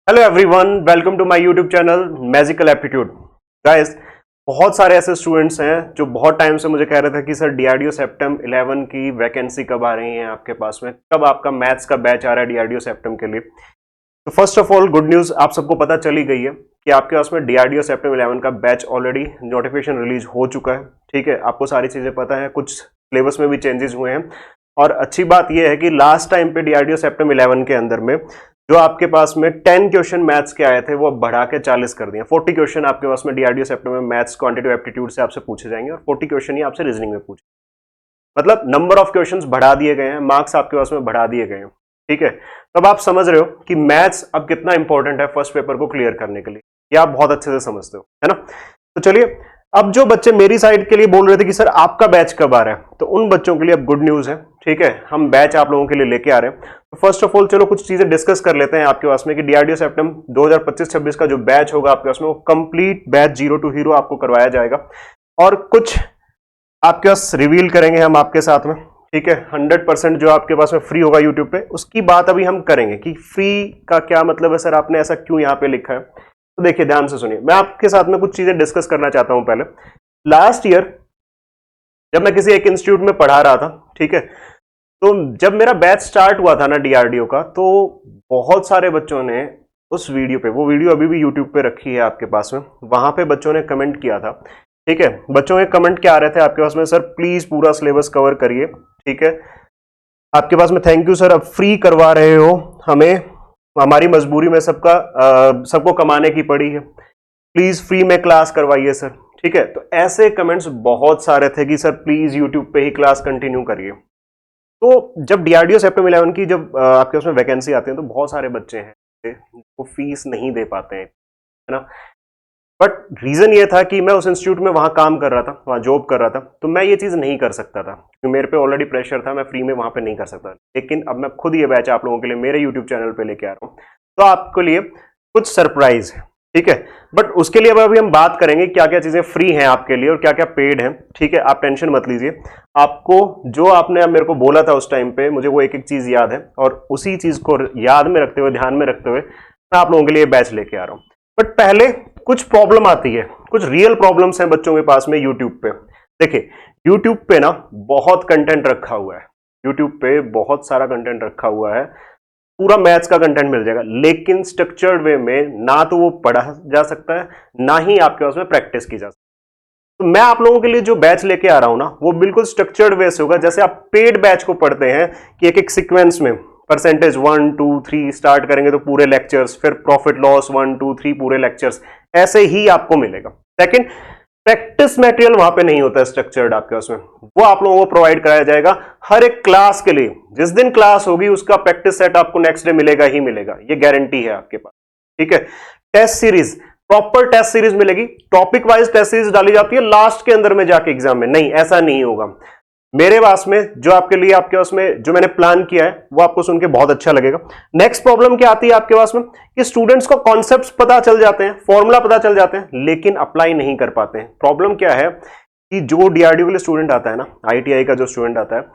Hello everyone, welcome to my YouTube channel magical aptitude. Guys, बहुत सारे ऐसे students हैं जो बहुत टाइम से मुझे कह रहे थे कि सर डीआरडीओ सेप्टम 11 की वैकेंसी कब आ रही है आपके पास में, कब आपका मैथ्स का बैच आ रहा है डीआरडीओ सेप्टम के लिए। तो first of all good news, आप सबको पता चली गई है कि आपके पास में डीआरडीओ सेप्टम 11 का बैच ऑलरेडी नोटिफिकेशन रिलीज हो चुका है। ठीक है, आपको सारी चीजें पता है, कुछ सिलेबस में भी चेंजेस हुए हैं। और अच्छी बात यह है कि लास्ट टाइम पे डीआरडीओ सेप्टम 11 के अंदर में जो आपके पास में 10 क्वेश्चन मैथ्स के आए थे वो बढ़ा के 40 कर दिए। 40 क्वेश्चन आपके पास में डीआरडीओ सेप्टम में मैथ्स क्वांटिटेटिव एप्टीट्यूड से आपसे पूछे जाएंगे और 40 क्वेश्चन ही आपसे रीजनिंग में पूछे। मतलब नंबर ऑफ क्वेश्चंस बढ़ा दिए गए हैं, मार्क्स आपके पास में बढ़ा दिए गए हैं। ठीक है, तो अब आप समझ रहे हो कि मैथ्स अब कितना इंपॉर्टेंट है फर्स्ट पेपर को क्लियर करने के लिए। ये आप बहुत अच्छे से समझते हो, है ना। तो चलिए, अब जो बच्चे मेरी साइड के लिए बोल रहे थे कि सर आपका बैच कब आ रहा है, तो उन बच्चों के लिए अब गुड न्यूज है। ठीक है, हम बैच आप लोगों के लिए लेके आ रहे हैं। तो फर्स्ट ऑफ ऑल चलो कुछ चीजें डिस्कस कर लेते हैं आपके पास में कि डीआरडीओ सेप्टम 2025-26 का जो बैच होगा आपके पास में वो कंप्लीट बैच 0 to हीरो आपको करवाया जाएगा। और कुछ आपके पास रिवील करेंगे हम आपके साथ में। ठीक है, 100% जो आपके पास में फ्री होगा यूट्यूब पे, उसकी बात अभी हम करेंगे कि फ्री का क्या मतलब है। सर आपने ऐसा क्यों यहाँ पे लिखा है, तो देखिए ध्यान से सुनिए, मैं आपके साथ में कुछ चीजें डिस्कस करना चाहता हूं। पहले लास्ट ईयर जब मैं किसी एक इंस्टीट्यूट में पढ़ा रहा था, ठीक है, तो जब मेरा बैच स्टार्ट हुआ था ना डीआरडीओ का, तो बहुत सारे बच्चों ने उस वीडियो पे, वो वीडियो अभी भी यूट्यूब पे रखी है आपके पास में, वहां पे बच्चों ने कमेंट किया था। ठीक है, बच्चों के कमेंट क्या आ रहे थे आपके पास में, सर प्लीज पूरा सिलेबस कवर करिए। ठीक है, आपके पास में थैंक यू सर, अब फ्री करवा रहे हो हमें, हमारी मजबूरी में सबको कमाने की पड़ी है, प्लीज फ्री में क्लास करवाइए सर। ठीक है, तो ऐसे कमेंट्स बहुत सारे थे कि सर प्लीज यूट्यूब पे ही क्लास कंटिन्यू करिए। तो जब डीआरडीओ सेप्टम 11 की जब आपके उसमें वैकेंसी आती है तो बहुत सारे बच्चे हैं वो फीस नहीं दे पाते हैं, है ना। बट रीजन ये था कि मैं उस इंस्टीट्यूट में वहां काम कर रहा था, वहां जॉब कर रहा था, तो मैं ये चीज नहीं कर सकता था क्योंकि मेरे पे ऑलरेडी प्रेशर था, मैं फ्री में वहां पे नहीं कर सकता। लेकिन अब मैं खुद ये बैच आप लोगों के लिए मेरे यूट्यूब चैनल पे लेके आ रहा हूँ, तो आपके लिए कुछ सरप्राइज है। ठीक है, बट उसके लिए अब अभी हम बात करेंगे क्या क्या चीजें फ्री हैं आपके लिए और क्या क्या पेड हैं। ठीक है, आप टेंशन मत लीजिए, आपको जो आपने मेरे को बोला था उस टाइम पे, मुझे वो एक एक चीज याद है और उसी चीज को याद में रखते हुए, ध्यान में रखते हुए मैं आप लोगों के लिए बैच लेके आ रहा हूं। बट पहले कुछ प्रॉब्लम आती है, कुछ रियल प्रॉब्लम्स हैं बच्चों के पास में यूट्यूब पे। देखिए, यूट्यूब पे ना बहुत कंटेंट रखा हुआ है, यूट्यूब पे बहुत सारा कंटेंट रखा हुआ है, पूरा मैथ्स का कंटेंट मिल जाएगा, लेकिन स्ट्रक्चर्ड वे में ना तो वो पढ़ा जा सकता है, ना ही आपके पास में प्रैक्टिस की जा सकती है। तो मैं आप लोगों के लिए जो बैच लेके आ रहा हूं ना, वो बिल्कुल स्ट्रक्चर्ड वे से होगा, जैसे आप पेड बैच को पढ़ते हैं कि एक एक सीक्वेंस में परसेंटेज 1 2 3 स्टार्ट करेंगे तो पूरे लेक्चर्स, फिर प्रॉफिट लॉस 1 2 3 पूरे लेक्चर्स, ऐसे ही आपको मिलेगा। सेकंड, प्रैक्टिस मटेरियल वहां पे नहीं होता है स्ट्रक्चर्ड आपके उसमें, वो आप लोगों को प्रोवाइड कराया जाएगा हर एक क्लास के लिए। जिस दिन क्लास होगी उसका प्रैक्टिस सेट आपको नेक्स्ट डे मिलेगा ही मिलेगा, ये गारंटी है आपके पास। ठीक है, test series, proper test series मिलेगी, टॉपिक वाइज टेस्ट सीरीज डाली जाती है लास्ट के अंदर में जाके एग्जाम में, नहीं ऐसा नहीं होगा। मेरे पास में जो आपके लिए, आपके पास में जो मैंने प्लान किया है वो आपको सुन के बहुत अच्छा लगेगा। नेक्स्ट प्रॉब्लम क्या आती है आपके पास में कि स्टूडेंट्स को कॉन्सेप्ट्स पता चल जाते हैं, फॉर्मूला पता चल जाते हैं, लेकिन अप्लाई नहीं कर पाते हैं। प्रॉब्लम क्या है कि जो डीआरडीओ के लिए स्टूडेंट आता है ना, आईटीआई का जो स्टूडेंट आता है,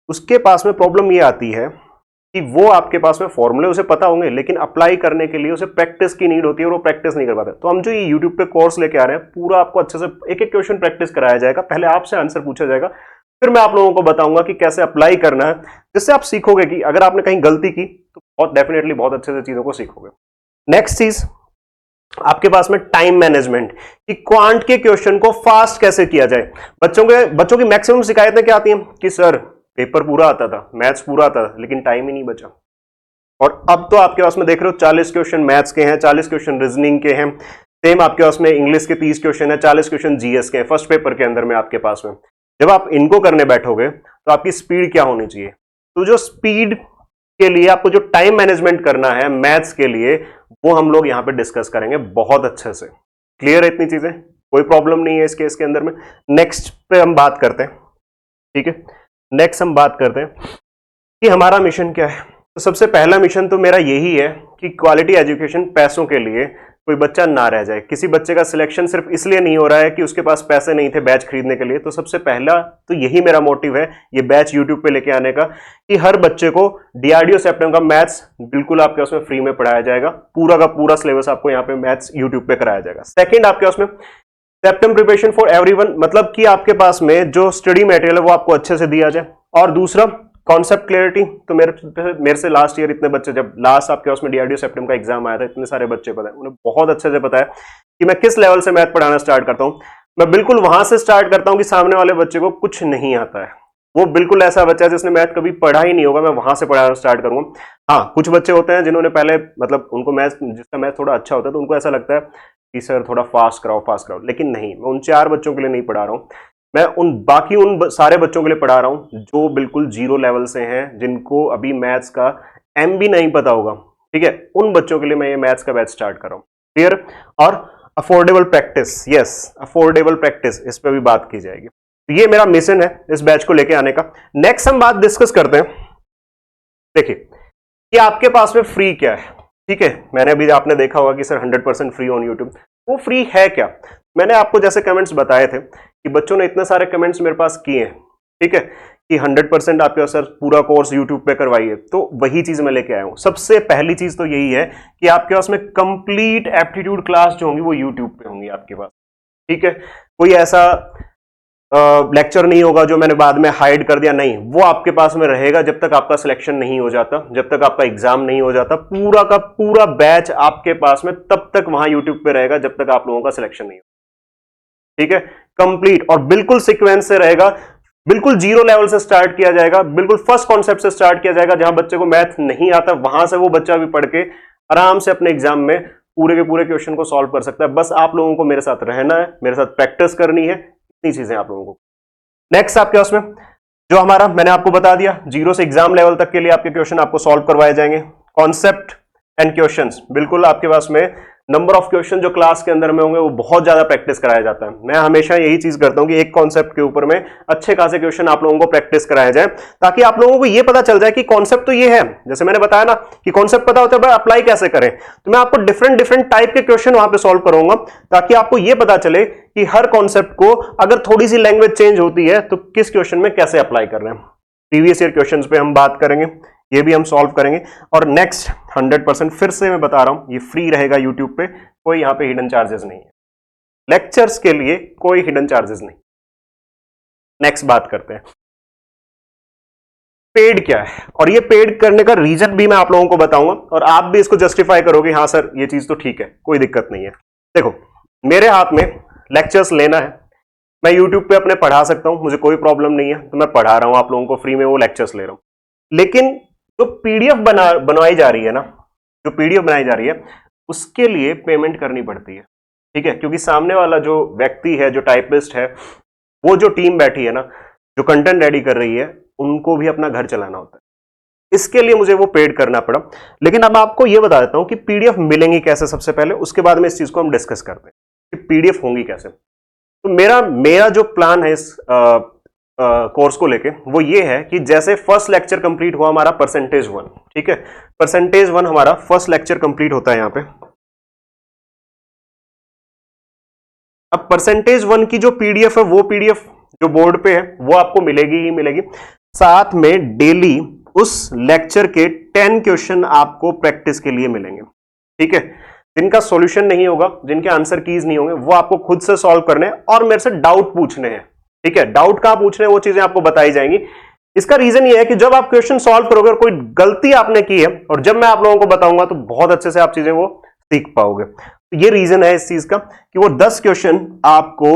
उसके पास में प्रॉब्लम ये आती है कि वो आपके पास में फॉर्मूले उसे पता होंगे, लेकिन अप्लाई करने के लिए उसे प्रैक्टिस की नीड होती है और वो प्रैक्टिस नहीं कर पाते। तो हम जो ये यूट्यूब पे कोर्स लेके आ रहे हैं, पूरा आपको अच्छे से एक एक क्वेश्चन प्रैक्टिस कराया जाएगा, पहले आपसे आंसर पूछा जाएगा, फिर मैं आप लोगों को बताऊंगा कि कैसे अप्लाई करना है, जिससे आप सीखोगे कि अगर आपने कहीं गलती की तो बहुत डेफिनेटली बहुत अच्छे से चीजों को सीखोगे। नेक्स्ट चीज आपके पास में टाइम मैनेजमेंट, कि क्वांट के क्वेश्चन को फास्ट कैसे किया जाए। बच्चों की मैक्सिमम शिकायतें क्या आती हैं कि सर पेपर पूरा आता था, मैथ्स पूरा आता था, लेकिन टाइम ही नहीं बचा। और अब तो आपके पास में देख रहे हो 40 क्वेश्चन मैथ्स के हैं, 40 क्वेश्चन रीजनिंग के हैं, सेम आपके पास में इंग्लिश के 30 क्वेश्चन है, 40 क्वेश्चन जीएस के हैं फर्स्ट पेपर के अंदर में आपके पास में। जब आप इनको करने बैठोगे तो आपकी स्पीड क्या होनी चाहिए, तो जो स्पीड के लिए आपको जो टाइम मैनेजमेंट करना है मैथ्स के लिए, वो हम लोग यहां पे डिस्कस करेंगे बहुत अच्छे से। क्लियर है इतनी चीजें, कोई प्रॉब्लम नहीं है इस केस के अंदर में। नेक्स्ट पे हम बात करते हैं। ठीक है, नेक्स्ट हम बात करते हैं कि हमारा मिशन क्या है। तो सबसे पहला मिशन तो मेरा यही है कि क्वालिटी एजुकेशन पैसों के लिए कोई बच्चा ना रह जाए, किसी बच्चे का सिलेक्शन सिर्फ इसलिए नहीं हो रहा है कि उसके पास पैसे नहीं थे बैच खरीदने के लिए। तो सबसे पहला तो यही मेरा मोटिव है ये बैच यूट्यूब पे लेके आने का, कि हर बच्चे को डीआरडीओ सेप्टेम का मैथ्स बिल्कुल आपके उसमें फ्री में पढ़ाया जाएगा। पूरा का पूरा सिलेबस आपको यहाँ पे मैथ्स यूट्यूब पे कराया जाएगा। सेकेंड, आपके उसमें सेप्टेम प्रिपरेशन फॉर एवरीवन, मतलब कि आपके पास में जो स्टडी मटेरियल है वो आपको अच्छे से दिया जाए। और दूसरा, कॉन्सेप्ट क्लियरिटी। तो मेरे से लास्ट ईयर इतने बच्चे, जब लास्ट आपके उसमें डीआरडीओ सेप्टेम का एग्जाम आया था, इतने सारे बच्चे पता है, उन्हें बहुत अच्छे से पता है कि मैं किस लेवल से मैथ पढ़ाना स्टार्ट करता हूं। मैं बिल्कुल वहां से स्टार्ट करता हूं कि सामने वाले बच्चे को कुछ नहीं आता है, वो बिल्कुल ऐसा बच्चा है जिसने मैथ कभी पढ़ा ही नहीं होगा, मैं वहां से पढ़ाना स्टार्ट करूंगा। हाँ, कुछ बच्चे होते हैं जिन्होंने पहले, मतलब उनको मैथ, जिसका मैथ थोड़ा अच्छा होता है तो उनको ऐसा लगता है कि सर थोड़ा फास्ट कराओ, लेकिन नहीं, मैं उन 4 बच्चों के लिए नहीं पढ़ा रहा हूँ। मैं उन सारे बच्चों के लिए पढ़ा रहा हूं जो बिल्कुल जीरो लेवल से हैं, जिनको अभी मैथ्स का एम भी नहीं पता होगा, ठीक है, उन बच्चों के लिए मैं ये मैथ्स का बैच स्टार्ट कर रहा हूं। क्लियर? और affordable practice, yes, affordable practice, इस पर भी बात की जाएगी। तो ये मेरा मिशन है इस बैच को लेके आने का। नेक्स्ट हम बात डिस्कस करते हैं, देखिए कि आपके पास में फ्री क्या है। ठीक है, मैंने अभी, आपने देखा होगा कि सर 100% फ्री ऑन यूट्यूब, वो फ्री है क्या? मैंने आपको जैसे कमेंट्स बताए थे कि बच्चों ने इतने सारे कमेंट्स मेरे पास किए हैं, ठीक है, कि 100% आपके सर पूरा कोर्स यूट्यूब पे करवाइए, तो वही चीज मैं लेके आया हूं। सबसे पहली चीज तो यही है कि आपके पास में कंप्लीट एप्टीट्यूड क्लास जो होंगी वो यूट्यूब पे होंगी आपके पास, ठीक है। कोई ऐसा लेक्चर नहीं होगा जो मैंने बाद में हाइड कर दिया, नहीं, वो आपके पास में रहेगा जब तक आपका सिलेक्शन नहीं हो जाता, जब तक आपका एग्जाम नहीं हो जाता। पूरा का पूरा बैच आपके पास में तब तक वहां यूट्यूब पे रहेगा जब तक आप लोगों का सिलेक्शन नहीं हो, ठीक है, कंप्लीट और बिल्कुल सीक्वेंस से रहेगा। बिल्कुल जीरो लेवल से स्टार्ट किया जाएगा, बिल्कुल फर्स्ट कॉन्सेप्ट से स्टार्ट किया जाएगा। जहां बच्चे को मैथ नहीं आता वहां से वो बच्चा भी पढ़ के आराम से अपने एग्जाम में पूरे के पूरे क्वेश्चन को सॉल्व कर सकता है। बस आप लोगों को मेरे साथ रहना है, मेरे साथ प्रैक्टिस करनी है, इतनी चीजें आप लोगों को। नेक्स्ट आपके पास में जो हमारा, मैंने आपको बता दिया, जीरो से एग्जाम लेवल तक के लिए आपके क्वेश्चन आपको सॉल्व करवाए जाएंगे। कॉन्सेप्ट एंड क्वेश्चंस, बिल्कुल आपके पास में नंबर ऑफ क्वेश्चन जो क्लास के अंदर में होंगे वो बहुत ज्यादा प्रैक्टिस कराया जाता है। मैं हमेशा यही चीज करता हूं कि एक कॉन्सेप्ट के ऊपर में अच्छे खासे क्वेश्चन आप लोगों को प्रैक्टिस कराया जाए, ताकि आप लोगों को ये पता चल जाए कि कॉन्सेप्ट तो ये है, जैसे मैंने बताया ना कि कॉन्सेप्ट पता होता है, भाई अप्लाई कैसे करें। तो मैं आपको डिफरेंट टाइप के क्वेश्चन वहां पे सॉल्व करूंगा, ताकि आपको ये पता चले कि हर कॉन्सेप्ट को अगर थोड़ी सी लैंग्वेज चेंज होती है तो किस क्वेश्चन में कैसे अप्लाई कर रहे हैं। प्रीवियस ईयर क्वेश्चंस पे हम बात करेंगे, ये भी हम सॉल्व करेंगे। और नेक्स्ट 100% फिर से मैं बता रहा हूं, ये फ्री रहेगा यूट्यूब पे, कोई यहां पे हिडन चार्जेस नहीं है, लेक्चर्स के लिए कोई हिडन चार्जेस नहीं। नेक्स्ट बात करते हैं पेड क्या है, और ये पेड करने का रीजन भी मैं आप लोगों को बताऊंगा, और आप भी इसको जस्टिफाई करोगे, हाँ सर ये चीज तो ठीक है, कोई दिक्कत नहीं है। देखो, मेरे हाथ में लेक्चर्स लेना है, मैं यूट्यूब पे अपने पढ़ा सकता हूं, मुझे कोई प्रॉब्लम नहीं है, तो मैं पढ़ा रहा हूं आप लोगों को फ्री में, वो लेक्चर्स ले रहा हूं। लेकिन जो पीडीएफ बनवाई जा रही है ना, जो पीडीएफ बनाई जा रही है, उसके लिए पेमेंट करनी पड़ती है, ठीक है, क्योंकि सामने वाला जो व्यक्ति है, जो टाइपिस्ट है, वो जो टीम बैठी है ना, जो कंटेंट रेडी कर रही है, उनको भी अपना घर चलाना होता है। इसके लिए मुझे वो पेड करना पड़ा। लेकिन अब आपको ये बता देता हूं कि पीडीएफ मिलेंगी कैसे सबसे पहले, उसके बाद में इस चीज को हम डिस्कस करते हैं कि पीडीएफ होंगी कैसे। तो मेरा जो प्लान है इस कोर्स को लेके, वो ये है कि जैसे फर्स्ट लेक्चर कंप्लीट हुआ हमारा परसेंटेज 1, ठीक है, परसेंटेज 1 हमारा फर्स्ट लेक्चर कंप्लीट होता है यहां पे। अब परसेंटेज 1 की जो पीडीएफ है, वो पीडीएफ जो बोर्ड पे है वो आपको मिलेगी ही मिलेगी। साथ में डेली उस लेक्चर के 10 क्वेश्चन आपको प्रैक्टिस के लिए मिलेंगे, ठीक है, जिनका सॉल्यूशन नहीं होगा, जिनके आंसर कीज नहीं होंगे, वो आपको खुद से सॉल्व करने हैं और मेरे से डाउट पूछने हैं, ठीक है। डाउट कहां पूछने हैं, वो चीजें आपको बताई जाएंगी। इसका रीजन ये है कि जब आप क्वेश्चन सॉल्व करोगे और कोई गलती आपने की है, और जब मैं आप लोगों को बताऊंगा तो बहुत अच्छे से आप चीजें वो सीख पाओगे। तो ये रीजन है इस चीज का कि वो 10 क्वेश्चन आपको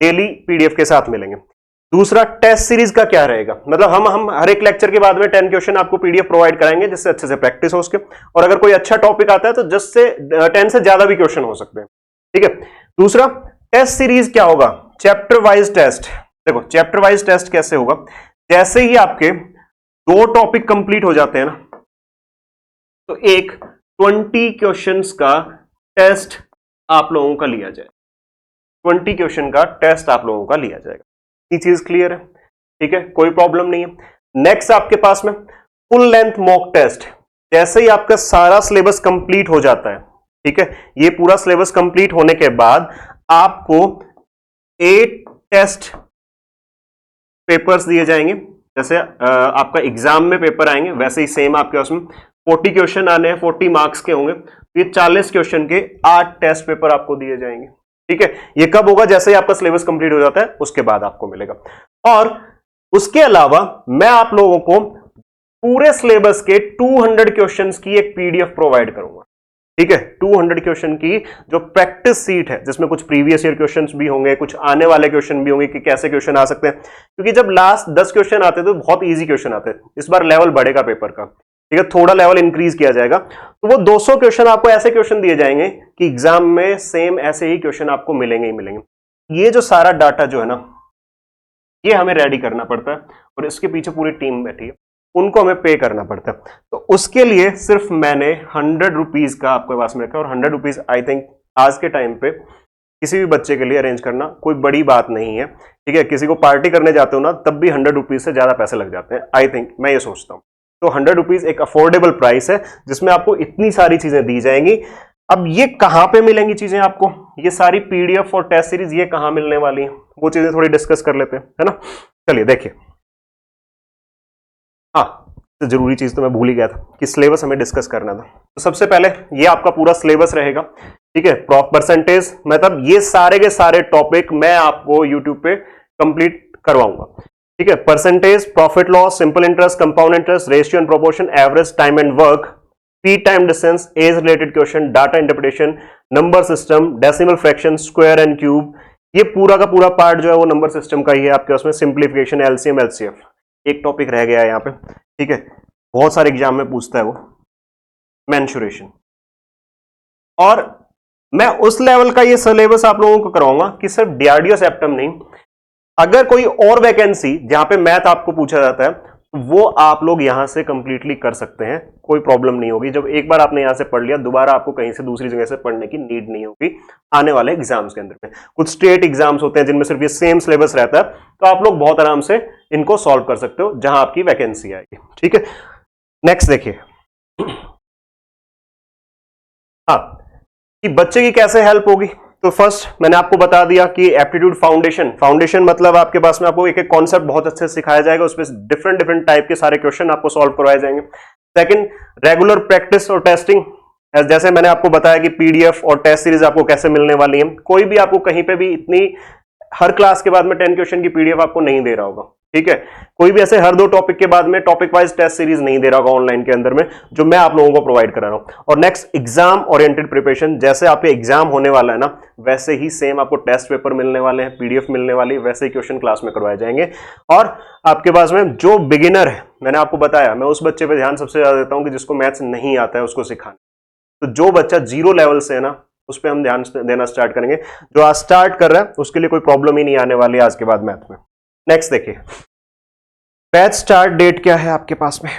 डेली पीडीएफ के साथ मिलेंगे। दूसरा, टेस्ट सीरीज का क्या रहेगा, मतलब हम हर एक लेक्चर के बाद में 10 क्वेश्चन आपको पीडीएफ प्रोवाइड कराएंगे, जिससे अच्छे से प्रैक्टिस हो उसके, और अगर कोई अच्छा टॉपिक आता है तो जिससे 10 से ज्यादा भी क्वेश्चन हो सकते हैं, ठीक है। दूसरा, टेस्ट सीरीज क्या होगा, चैप्टर वाइज टेस्ट। देखो, चैप्टर वाइज टेस्ट कैसे होगा, जैसे ही आपके 2 टॉपिक कंप्लीट हो जाते हैं ना, तो एक 20 क्वेश्चंस का टेस्ट आप लोगों का लिया जाए, 20 क्वेश्चन का टेस्ट आप लोगों का लिया जाएगा। ये चीज क्लियर है, ठीक है, कोई प्रॉब्लम नहीं है। नेक्स्ट आपके पास में फुल लेंथ मॉक टेस्ट, जैसे ही आपका सारा सिलेबस कंप्लीट हो जाता है, ठीक है, ये पूरा सिलेबस कंप्लीट होने के बाद आपको 8 टेस्ट पेपर्स दिए जाएंगे। जैसे आपका एग्जाम में पेपर आएंगे वैसे ही सेम आपके उसमें 40 क्वेश्चन आने हैं, 40 मार्क्स के होंगे, तो ये 40 क्वेश्चन के 8 टेस्ट पेपर आपको दिए जाएंगे। ठीक है, ये कब होगा? जैसे ही आपका सिलेबस कंप्लीट हो जाता है उसके बाद आपको मिलेगा। और उसके अलावा मैं आप लोगों को पूरे सिलेबस के 200 क्वेश्चंस की एक पीडीएफ प्रोवाइड करूंगा। ठीक है, 200 क्वेश्चन की जो प्रैक्टिस सीट है, जिसमें कुछ प्रीवियस ईयर क्वेश्चंस भी होंगे, कुछ आने वाले क्वेश्चन भी होंगे कि कैसे क्वेश्चन आ सकते हैं, क्योंकि जब लास्ट 10 क्वेश्चन आते थे तो बहुत इजी क्वेश्चन आते थे। इस बार लेवल बढ़ेगा पेपर का, ठीक है, थोड़ा लेवल इंक्रीज किया जाएगा, तो वो 200 क्वेश्चन आपको ऐसे क्वेश्चन दिए जाएंगे कि एग्जाम में सेम ऐसे ही क्वेश्चन आपको मिलेंगे ही मिलेंगे। ये जो सारा डाटा जो है ना, ये हमें रेडी करना पड़ता है और इसके पीछे पूरी टीम बैठी है, उनको हमें पे करना पड़ता है। तो उसके लिए सिर्फ मैंने 100 रुपीज का आपके पास में रखा, और 100 रुपीज आई थिंक आज के टाइम पे किसी भी बच्चे के लिए अरेंज करना कोई बड़ी बात नहीं है। ठीक है, किसी को पार्टी करने जाते हो ना, तब भी 100 रुपीज से ज्यादा पैसे लग जाते हैं, आई थिंक, मैं ये सोचता हूं। तो 100 रुपीज एक अफोर्डेबल प्राइस है जिसमें आपको इतनी सारी चीजें दी जाएंगी। अब ये कहां पे मिलेंगी चीजें आपको, ये सारी पीडीएफ और टेस्ट सीरीज ये कहां मिलने वाली है, वो चीजें थोड़ी डिस्कस कर लेते हैं, है ना। चलिए देखिए, हाँ, तो जरूरी चीज तो मैं भूल ही गया था कि सिलेबस हमें डिस्कस करना था। तो सबसे पहले ये आपका पूरा सिलेबस रहेगा। ठीक है, परसेंटेज, मतलब ये सारे के सारे टॉपिक मैं आपको यूट्यूब पे कंप्लीट करवाऊंगा। ठीक है, percentage, profit loss, simple interest, compound interest, ratio and proportion, average, time and work, speed time distance, age related question, data interpretation, number system, decimal fraction, square and cube, ये पूरा का पूरा part जो है वो नंबर सिस्टम का ही है आपके उसमें। सिंप्लीफिकेशन, एलसीएम, एलसीएफ, एक टॉपिक रह गया है यहाँ पे। ठीक है, बहुत सारे एग्जाम में पूछता है वो, मेंसुरेशन। और मैं उस लेवल का ये सिलेबस आप लोगों को कराऊंगा कि सिर्फ डीआरडीओ सेप्टम नहीं, अगर कोई और वैकेंसी जहां पे मैथ आपको पूछा जाता है वो आप लोग यहां से कंप्लीटली कर सकते हैं, कोई प्रॉब्लम नहीं होगी। जब एक बार आपने यहां से पढ़ लिया, दोबारा आपको कहीं से दूसरी जगह से पढ़ने की नीड नहीं होगी आने वाले एग्जाम्स के अंदर में। कुछ स्टेट एग्जाम्स होते हैं जिनमें सिर्फ ये सेम सिलेबस रहता है, तो आप लोग बहुत आराम से इनको सॉल्व कर सकते हो जहां आपकी वैकेंसी आएगी। ठीक है, नेक्स्ट देखिए, हाँ, कि बच्चे की कैसे हेल्प होगी। तो फर्स्ट मैंने आपको बता दिया कि एप्टीट्यूड फाउंडेशन मतलब आपके पास में आपको एक एक कॉन्सेप्ट बहुत अच्छे से सिखाया जाएगा, उसमें डिफरेंट डिफरेंट टाइप के सारे क्वेश्चन आपको सॉल्व करवाए जाएंगे। सेकंड, रेगुलर प्रैक्टिस और टेस्टिंग, जैसे मैंने आपको बताया कि पीडीएफ और टेस्ट सीरीज आपको कैसे मिलने वाली है। कोई भी आपको कहीं पे भी इतनी हर क्लास के बाद में 10 क्वेश्चन की पीडीएफ आपको नहीं दे रहा होगा। ठीक है, कोई भी ऐसे हर 2 टॉपिक के बाद में टॉपिक वाइज टेस्ट सीरीज नहीं दे रहा होगा ऑनलाइन के अंदर में, जो मैं आप लोगों को प्रोवाइड करा रहा हूं। और नेक्स्ट, एग्जाम ओरिएंटेड प्रिपरेशन, जैसे आपके एग्जाम होने वाला है ना, वैसे ही सेम आपको टेस्ट पेपर मिलने वाले हैं, पीडीएफ मिलने वाली, वैसे ही क्वेश्चन क्लास में करवाए जाएंगे। और आपके पास में जो बिगिनर है, मैंने आपको बताया, मैं उस बच्चे पे ध्यान सबसे ज्यादा देता हूं कि जिसको मैथ्स नहीं आता है उसको सिखाना। तो जो बच्चा 0 लेवल से है ना, उस पर हम ध्यान देना स्टार्ट करेंगे। जो आज स्टार्ट कर रहा है उसके लिए कोई प्रॉब्लम ही नहीं आने वाली आज के बाद मैथ में। नेक्स्ट देखिए, बैच स्टार्ट डेट क्या है आपके पास में।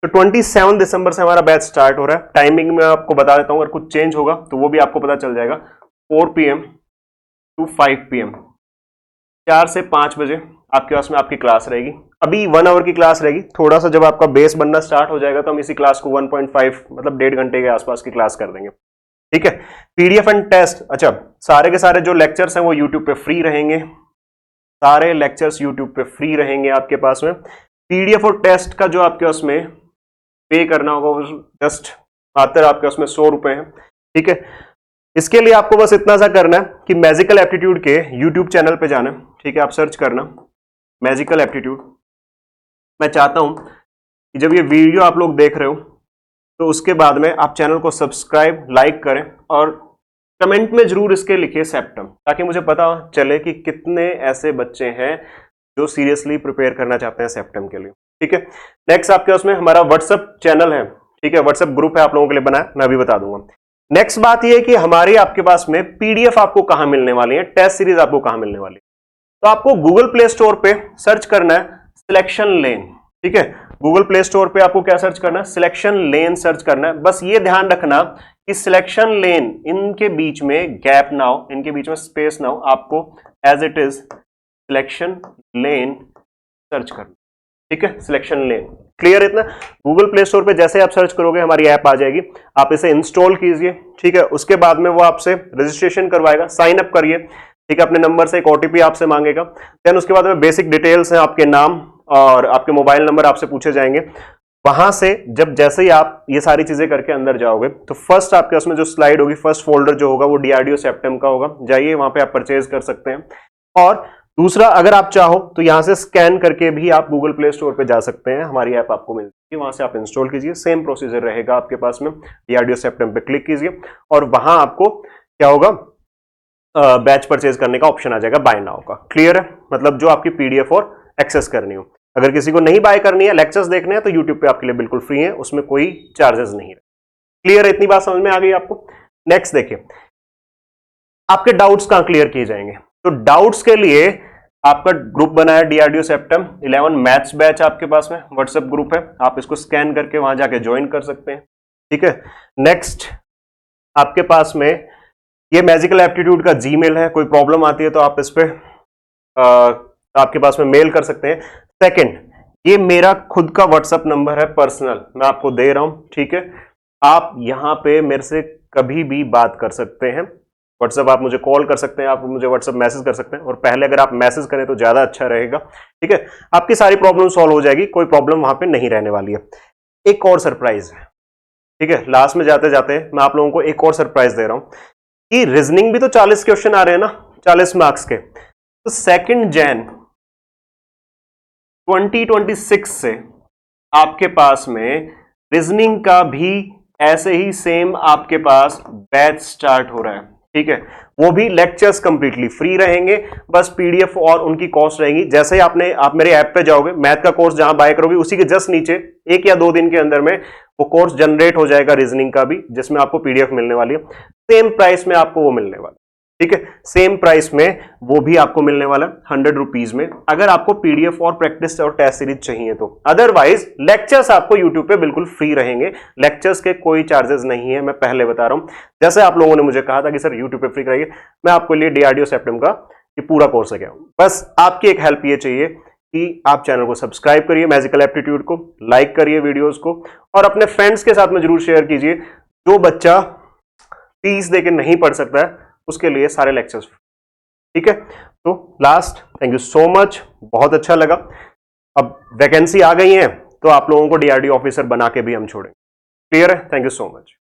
तो 27 दिसंबर से हमारा बैच स्टार्ट हो रहा है। टाइमिंग में आपको बता देता हूं, अगर कुछ चेंज होगा तो वो भी आपको पता चल जाएगा। 4 PM to 5 PM, 4 से 5 बजे आपके पास में आपकी क्लास रहेगी। अभी 1 आवर की क्लास रहेगी, थोड़ा सा जब आपका बेस बनना स्टार्ट हो जाएगा तो हम इसी क्लास को 1.5 मतलब 1.5 घंटे के आसपास की क्लास कर देंगे। ठीक है, पीडीएफ एंड टेस्ट, अच्छा, सारे के सारे जो लेक्चर्स हैं वो यूट्यूब पे फ्री रहेंगे, सारे लेक्चर्स यूट्यूब पे फ्री रहेंगे आपके पास में। पीडीएफ और टेस्ट का जो आपके उसमें पे करना होगा वो जस्ट मात्र आपके उसमें 100 रुपए है। ठीक है, इसके लिए आपको बस इतना सा करना है कि मैजिकल एप्टीट्यूड के यूट्यूब चैनल पे जाना है। ठीक है, आप सर्च करना मैजिकल एप्टीट्यूड। मैं चाहता हूं कि जब ये वीडियो आप लोग देख रहे हो तो उसके बाद में आप चैनल को सब्सक्राइब, लाइक करें और कमेंट में जरूर इसके लिखिए सेप्टम, ताकि मुझे पता चले कि कितने ऐसे बच्चे हैं जो सीरियसली प्रिपेयर करना चाहते हैं सेप्टम के लिए। ठीक है, नेक्स्ट आपके उसमें हमारा व्हाट्सएप चैनल है। ठीक है, व्हाट्सएप ग्रुप है आप लोगों के लिए बनाया, मैं अभी बता दूंगा। नेक्स्ट बात यह कि हमारी आपके पास में पीडीएफ आपको कहां मिलने वाली है, टेस्ट सीरीज आपको कहां मिलने वाली है। तो आपको गूगल प्ले स्टोर पे सर्च करना है सिलेक्शन लेन। ठीक है, गूगल प्ले स्टोर पे आपको क्या सर्च करना है, सिलेक्शन लेन सर्च करना है। बस ये ध्यान रखना कि सिलेक्शन लेन, इनके बीच में गैप ना हो, इनके बीच में स्पेस ना हो, आपको as it is selection lane search करना। ठीक है, सिलेक्शन लेन। क्लियर इतना? गूगल प्ले स्टोर पे जैसे आप सर्च करोगे हमारी ऐप आ जाएगी, आप इसे इंस्टॉल कीजिए। ठीक है, उसके बाद में वो आपसे रजिस्ट्रेशन करवाएगा, साइन अप करिए। ठीक है, अपने नंबर से एक ओटीपी आपसे मांगेगा। देन उसके बाद में बेसिक डिटेल्स हैं, आपके नाम और आपके मोबाइल नंबर आपसे पूछे जाएंगे। वहां से जब जैसे ही आप ये सारी चीजें करके अंदर जाओगे तो फर्स्ट आपके उसमें जो स्लाइड होगी, फर्स्ट फोल्डर जो होगा वो डीआरडीओ सेप्टेम का होगा, जाइए वहां पे आप परचेज कर सकते हैं। और दूसरा, अगर आप चाहो तो यहां से स्कैन करके भी आप गूगल प्ले स्टोर पे जा सकते हैं, हमारी ऐप आपको मिलती है, वहां से आप इंस्टॉल कीजिए। सेम प्रोसीजर रहेगा आपके पास में। डीआरडीओ सेप्टेम पे क्लिक कीजिए और वहां आपको क्या होगा, बैच परचेज करने का ऑप्शन आ जाएगा, बाय नाउ का। क्लियर है? मतलब जो आपकी पीडीएफ और एक्सेस करनी हो। अगर किसी को नहीं बाय करनी है, लेक्चर्स देखने हैं, तो यूट्यूब पे आपके लिए बिल्कुल फ्री है, उसमें कोई चार्जेस नहीं है। क्लियर है? इतनी बात समझ में आ गई आपको? नेक्स्ट देखिए, आपके डाउट्स कहां क्लियर किए जाएंगे? तो डाउट्स के लिए आपका ग्रुप बना है डीआरडीओ सेप्टेम 11 मैथ्स बैच, आपके पास में व्हाट्सएप ग्रुप है, आप इसको स्कैन करके वहां जाके ज्वाइन कर सकते हैं। ठीक है, नेक्स्ट आपके पास में ये मैजिकल एप्टीट्यूड का जीमेल है, कोई प्रॉब्लम आती है तो आप इस पे आपके पास में मेल कर सकते हैं। सेकंड, ये मेरा खुद का व्हाट्सएप नंबर है, पर्सनल, मैं आपको दे रहा हूं। ठीक है, आप यहां पे मेरे से कभी भी बात कर सकते हैं। व्हाट्सएप आप मुझे कॉल कर सकते हैं, आप मुझे व्हाट्सएप मैसेज कर सकते हैं, और पहले अगर आप मैसेज करें तो ज्यादा अच्छा रहेगा। ठीक है, आपकी सारी प्रॉब्लम सॉल्व हो जाएगी, कोई प्रॉब्लम वहां पे नहीं रहने वाली है। एक और सरप्राइज है, ठीक है, लास्ट में जाते जाते मैं आप लोगों को एक और सरप्राइज दे रहा हूं कि रीजनिंग भी तो 40 क्वेश्चन आ रहे हैं ना, 40 मार्क्स के। तो 2 जैन 2026 से आपके पास में रीजनिंग का भी ऐसे ही सेम आपके पास बैच स्टार्ट हो रहा है। ठीक है, वो भी लेक्चर्स कंप्लीटली फ्री रहेंगे, बस पीडीएफ और उनकी कॉस्ट रहेगी। जैसे ही आप मेरे ऐप पे जाओगे, मैथ का कोर्स जहां बाय करोगे उसी के जस्ट नीचे 1 या 2 दिन के अंदर में वो कोर्स जनरेट हो जाएगा रीजनिंग का भी, जिसमें आपको पीडीएफ मिलने वाली है। सेम प्राइस में आपको वो मिलने वाला है। ठीक है, सेम प्राइस में वो भी आपको मिलने वाला है 100 रुपीज में, अगर आपको पीडीएफ और प्रैक्टिस और टेस्ट सीरीज चाहिए तो। अदरवाइज लेक्चर्स आपको यूट्यूब पे बिल्कुल फ्री रहेंगे, लेक्चर्स के कोई चार्जेस नहीं है, मैं पहले बता रहा हूं। जैसे आप लोगों ने मुझे कहा था कि सर यूट्यूब पे फ्री कराइए, मैं आपके लिए डीआरडीओ सेप्टेम का ये पूरा कोर्स है क्या, बस आपकी एक हेल्प ये चाहिए कि आप चैनल को सब्सक्राइब करिए, मैजिकल एप्टीट्यूड को लाइक करिए वीडियोस को, और अपने फ्रेंड्स के साथ में जरूर शेयर कीजिए। जो बच्चा फीस देके नहीं पढ़ सकता है उसके लिए सारे लेक्चर्स। ठीक है, तो last, thank you so much, बहुत अच्छा लगा। अब वैकेंसी आ गई है तो आप लोगों को डीआरडीओ ऑफिसर बना के भी हम छोड़ेंगे। क्लियर है? Thank you so much.